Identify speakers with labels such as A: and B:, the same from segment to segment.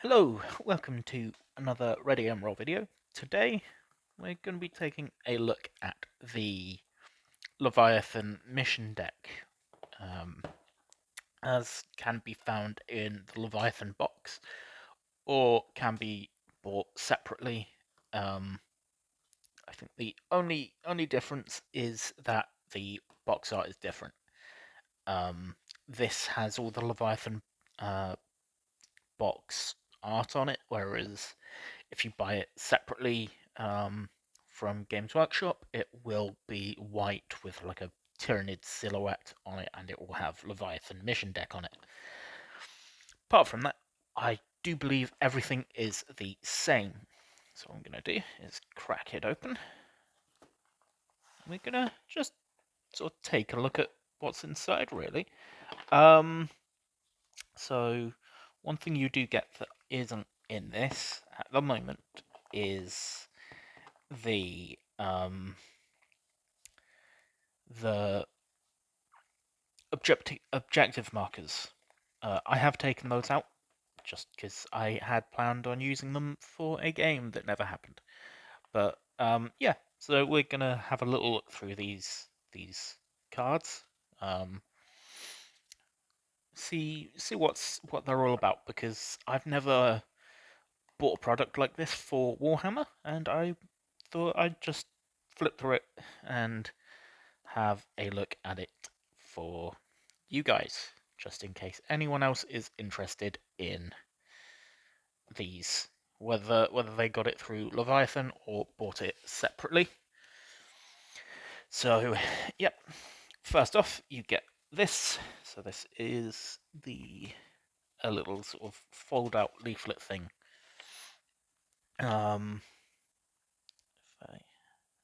A: Hello, welcome to another Ready and Roll video. Today we're going to be taking a look at the Leviathan mission deck, as can be found in the Leviathan box, or can be bought separately. I think the only difference is that the box art is different. This has all the Leviathan box art on it, whereas if you buy it separately from Games Workshop, it will be white with like a Tyranid silhouette on it, and it will have Leviathan mission deck on it. Apart from that, I do believe everything is the same. So what I'm going to do is crack it open. We're going to just sort of take a look at what's inside, really. So one thing you do get that isn't in this at the moment is the objective markers. I have taken those out just because I had planned on using them for a game that never happened. But yeah, so we're gonna have a little look through these cards. See what they're all about, because I've never bought a product like this for Warhammer, and I thought I'd just flip through it and have a look at it for you guys, just in case anyone else is interested in these, whether they got it through Leviathan or bought it separately. So, yep. First off, you get this. So this is a little sort of fold-out leaflet thing. If I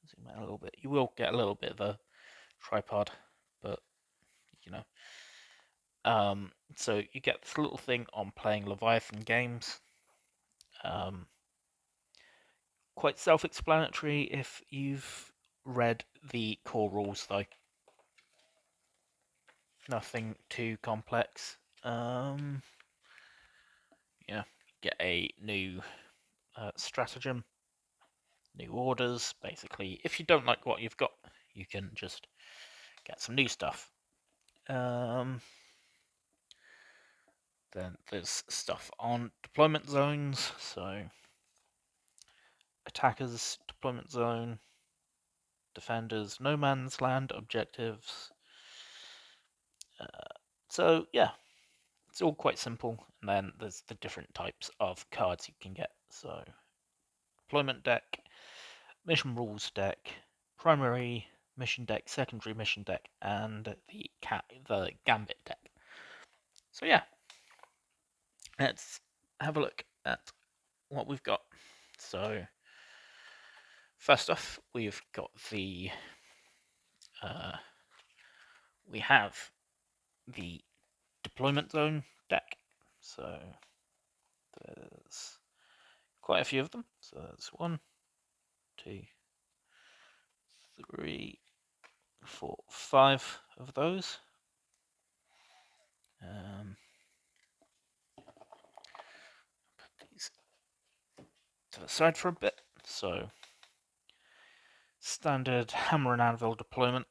A: zoom out a little bit, you will get a little bit of a tripod, but you know. So you get this little thing on playing Leviathan games. Quite self-explanatory if you've read the core rules, though. Nothing too complex. Yeah, get a new stratagem, new orders. Basically, if you don't like what you've got, you can just get some new stuff. Then there's stuff on deployment zones, so attackers, deployment zone, defenders, no man's land, objectives. So yeah, it's all quite simple. And then there's the different types of cards you can get. So deployment deck, mission rules deck, primary mission deck, secondary mission deck, and the gambit deck. So yeah, let's have a look at what we've got. So first off, we've got we have the deployment zone deck. So there's quite a few of them. So there's 1, 2, 3, 4, 5 of those. Put these to the side for a bit. So standard hammer and anvil deployment.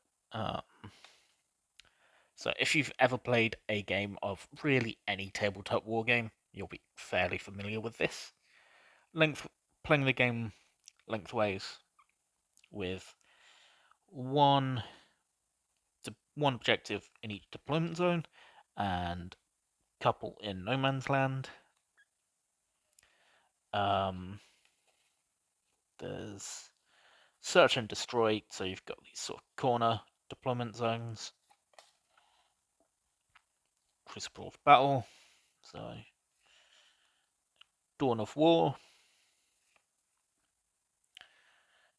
A: So if you've ever played a game of really any tabletop war game, you'll be fairly familiar with this. Playing the game lengthways with one objective in each deployment zone and couple in no man's land. There's search and destroy, so you've got these sort of corner deployment zones. Crucible of battle, so dawn of war,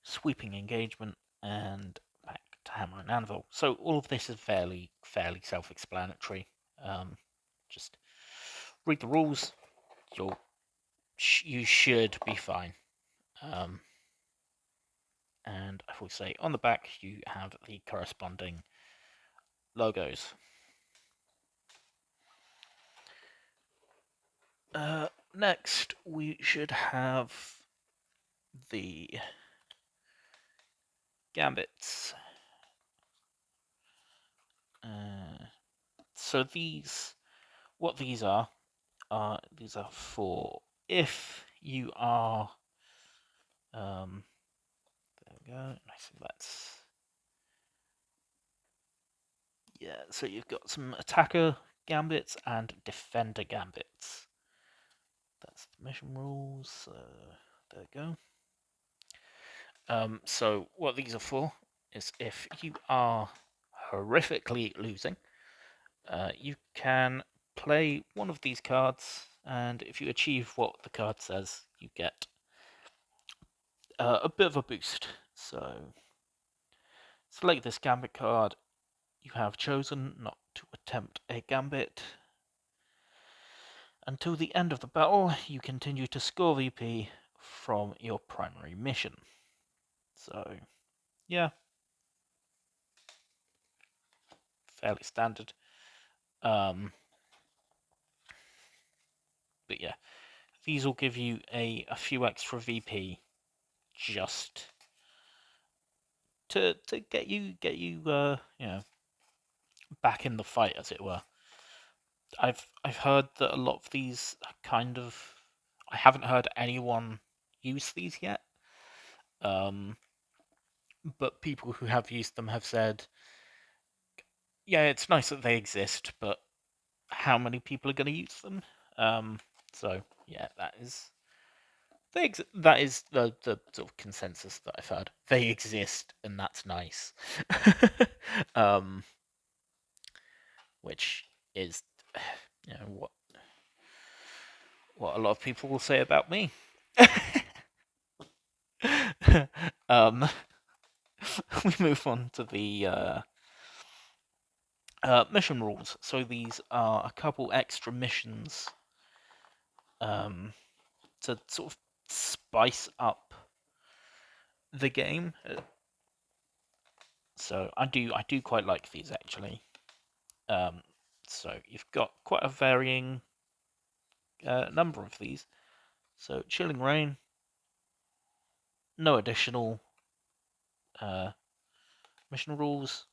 A: sweeping engagement, and back to hammer and anvil. So all of this is fairly self-explanatory. Just read the rules. You should be fine. And if we say on the back, you have the corresponding logos. next we should have the gambits. So what these are for if you are, there we go. I think that's, yeah. So you've got some attacker gambits and defender gambits. That's the mission rules. There we go. So what these are for is if you are horrifically losing, you can play one of these cards, and if you achieve what the card says, you get a bit of a boost. So select this gambit card. You have chosen not to attempt a gambit. Until the end of the battle, you continue to score VP from your primary mission. So, yeah, fairly standard. But yeah, these will give you a few extra VP just to get you back in the fight, as it were. I've heard that a lot of these are kind of, I haven't heard anyone use these yet. But people who have used them have said, yeah, it's nice that they exist, but how many people are going to use them? So yeah, that is the sort of consensus that I've heard. They exist, and that's nice. Which is, what a lot of people will say about me. We move on to the mission rules. So these are a couple extra missions to sort of spice up the game. So I do quite like these, actually. So you've got quite a varying number of these. So Chilling Rain, no additional mission rules.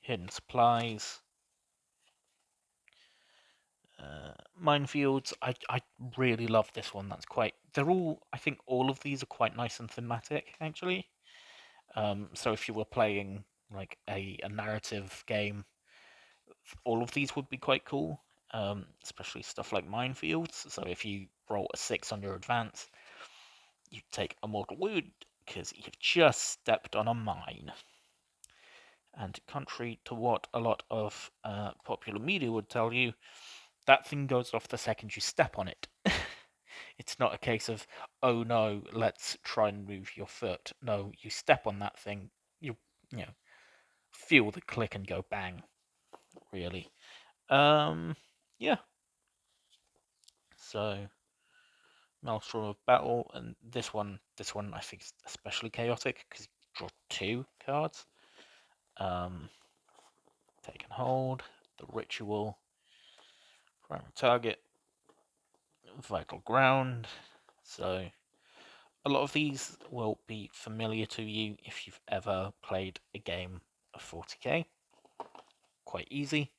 A: Hidden Supplies, Minefields. I really love this one. I think all of these are quite nice and thematic, actually. So if you were playing like a narrative game, all of these would be quite cool. Especially stuff like Minefields. So if you roll a 6 on your advance, you take a mortal wound because you've just stepped on a mine. And contrary to what a lot of popular media would tell you, that thing goes off the second you step on it. It's not a case of, oh no, let's try and move your foot. No, you step on that thing, you feel the click and go bang, really. Yeah. So, Maelstrom of Battle, and this one I think is especially chaotic because you draw 2 cards. Take and Hold, the Ritual, Primary Target, Vital Ground. So a lot of these will be familiar to you if you've ever played a game of 40k. Quite easy.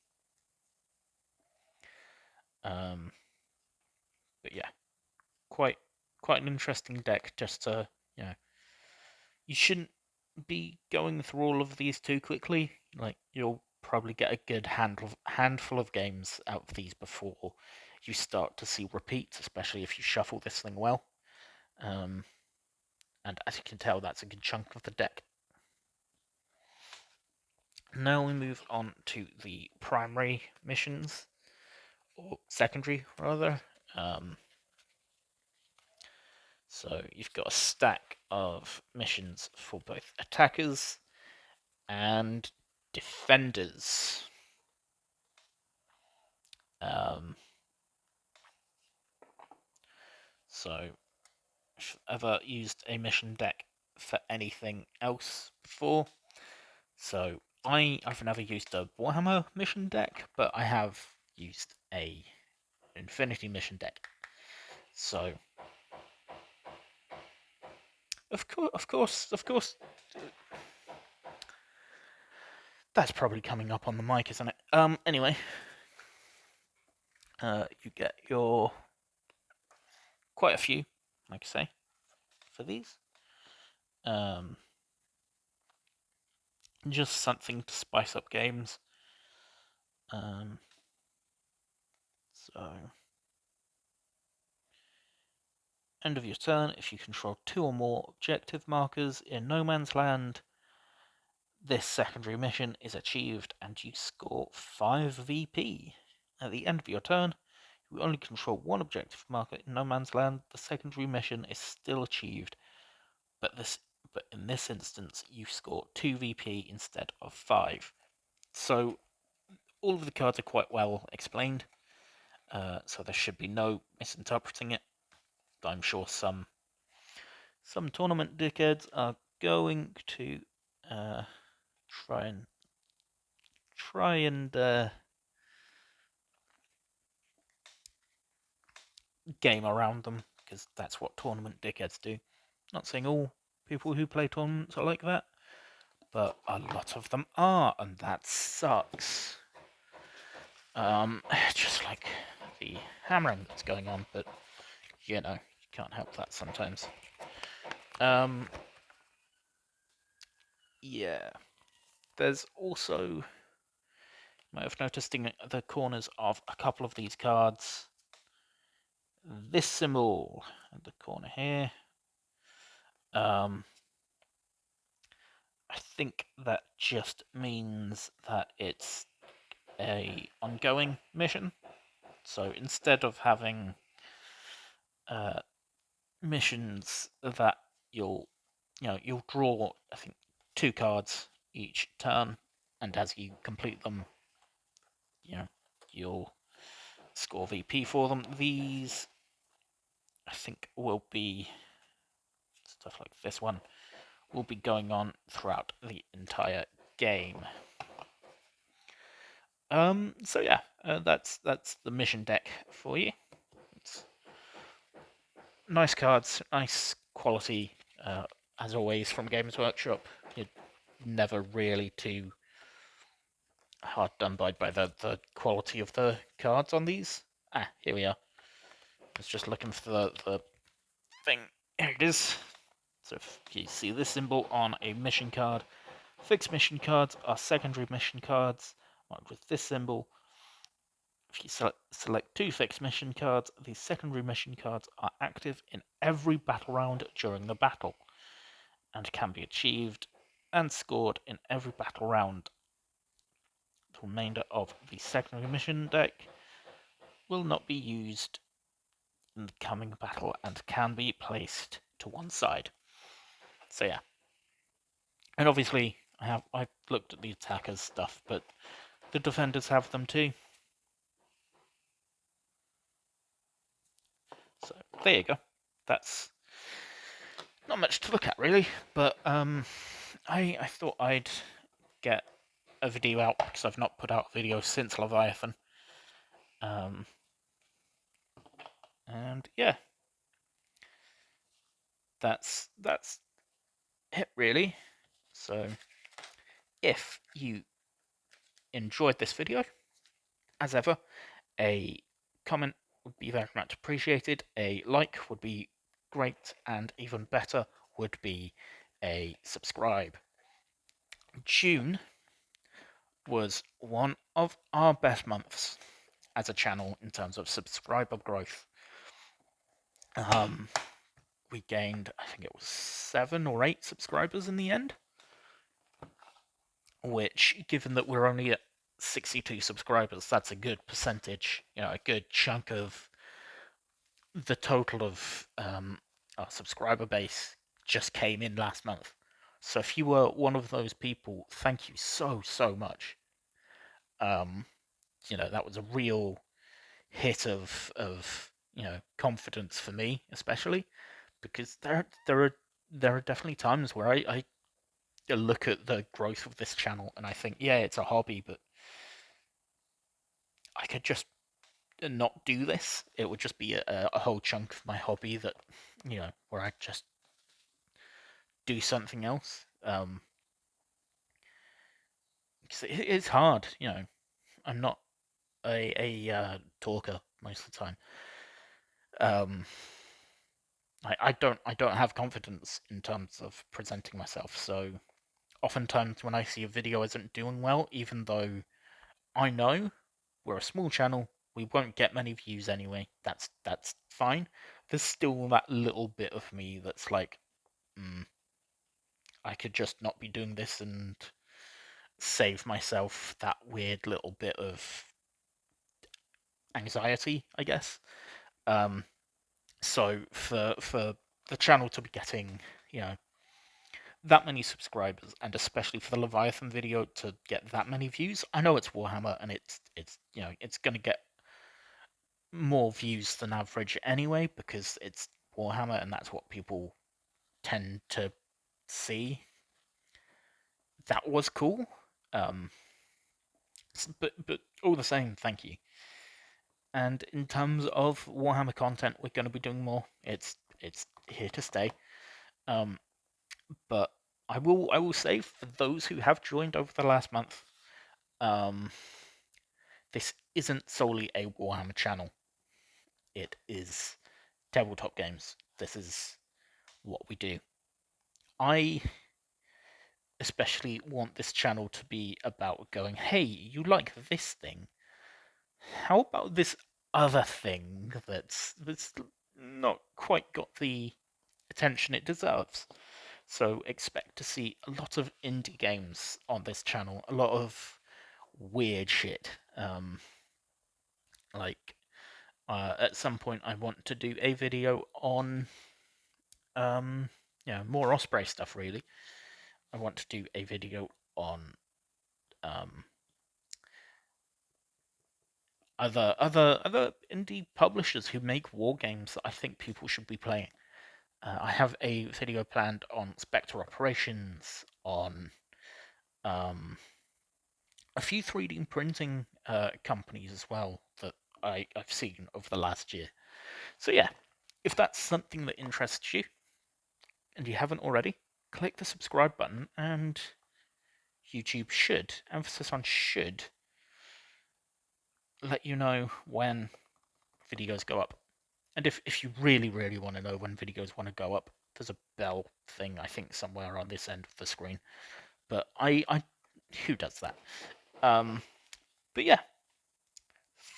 A: But yeah, quite an interesting deck. Just to, you shouldn't be going through all of these too quickly. Like, you'll probably get a good handful of games out of these before you start to see repeats, especially if you shuffle this thing well. And as you can tell, that's a good chunk of the deck. Now we move on to the primary missions, or secondary rather. So you've got a stack of missions for both attackers and defenders. So if you've ever used a mission deck for anything else before, so I've never used a Warhammer mission deck, but I have used a Infinity mission deck. So, of course, that's probably coming up on the mic, isn't it? Anyway, you get your quite a few, like I say, for these. Just something to spice up games. So, end of your turn, if you control 2 or more objective markers in no man's land, this secondary mission is achieved and you score 5 VP. At the end of your turn, you only control 1 objective marker in no man's land, the secondary mission is still achieved, but in this instance you score 2 VP instead of 5. So all of the cards are quite well explained, so there should be no misinterpreting it. I'm sure some tournament dickheads are going to try and game around them, because that's what tournament dickheads do. Not saying all people who play tournaments are like that, but a lot of them are, and that sucks. Just like the hammering that's going on, but you know, you can't help that sometimes. Yeah. There's also, you might have noticed in the corners of a couple of these cards, this symbol at the corner here. I think that just means that it's a ongoing mission. So instead of having missions that you'll draw, I think, 2 cards each turn, and as you complete them, you'll score VP for them. These, I think, will be stuff like this one will be going on throughout the entire game. So yeah, that's the mission deck for you. It's nice cards, nice quality, as always from Games Workshop. You're never really too hard done by the quality of the cards on these. Here we are. I was just looking for the thing. Here it is. So if you see this symbol on a mission card, fixed mission cards are secondary mission cards marked with this symbol. If you select 2 fixed mission cards, these secondary mission cards are active in every battle round during the battle, and can be achieved and scored in every battle round. The remainder of the secondary mission deck will not be used in the coming battle and can be placed to one side. So yeah. And obviously, I've looked at the attackers stuff, but the defenders have them too. So there you go. That's not much to look at really, but I thought I'd get a video out because I've not put out a video since Leviathan. And yeah, that's it really. So if you enjoyed this video, as ever, a comment would be very much appreciated. A like would be great, and even better would be a subscribe. June was one of our best months as a channel in terms of subscriber growth. We gained, I think it was 7 or 8 subscribers in the end, which, given that we're only at 62 subscribers, that's a good percentage, a good chunk of the total of our subscriber base just came in last month. So if you were one of those people, thank you so much. That was a real hit of confidence for me, especially because there are definitely times where I look at the growth of this channel and I think, yeah, it's a hobby, but I could just not do this. It would just be a whole chunk of my hobby that, where I just do something else. Because it's hard, I'm not a talker most of the time. I don't have confidence in terms of presenting myself, so oftentimes when I see a video isn't doing well, even though I know we're a small channel, we won't get many views anyway. That's fine. There's still that little bit of me that's like, I could just not be doing this and save myself that weird little bit of anxiety, I guess. Um, so for the channel to be getting, that many subscribers, and especially for the Leviathan video to get that many views, I know it's Warhammer, and it's gonna get more views than average anyway because it's Warhammer, and that's what people tend to see. That was cool, um, but all the same, thank you. And in terms of Warhammer content, we're going to be doing more. It's here to stay. Um, but I will say for those who have joined over the last month, um, this isn't solely a Warhammer channel. It is tabletop games. This is what we do. I especially want this channel to be about going, hey, you like this thing? How about this other thing that's not quite got the attention it deserves? So expect to see a lot of indie games on this channel, a lot of weird shit. Like at some point, I want to do a video on more Osprey stuff. Really, I want to do a video on um, other indie publishers who make war games that I think people should be playing. I have a video planned on Spectre Operations, on um, a few 3D printing companies as well that I've seen over the last year. So yeah, if that's something that interests you and you haven't already, click the subscribe button, and YouTube should, emphasis on should, let you know when videos go up. And if you really, really want to know when videos want to go up, there's a bell thing, I think, somewhere on this end of the screen. But I who does that? But yeah,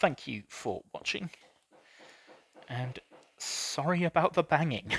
A: thank you for watching, and sorry about the banging.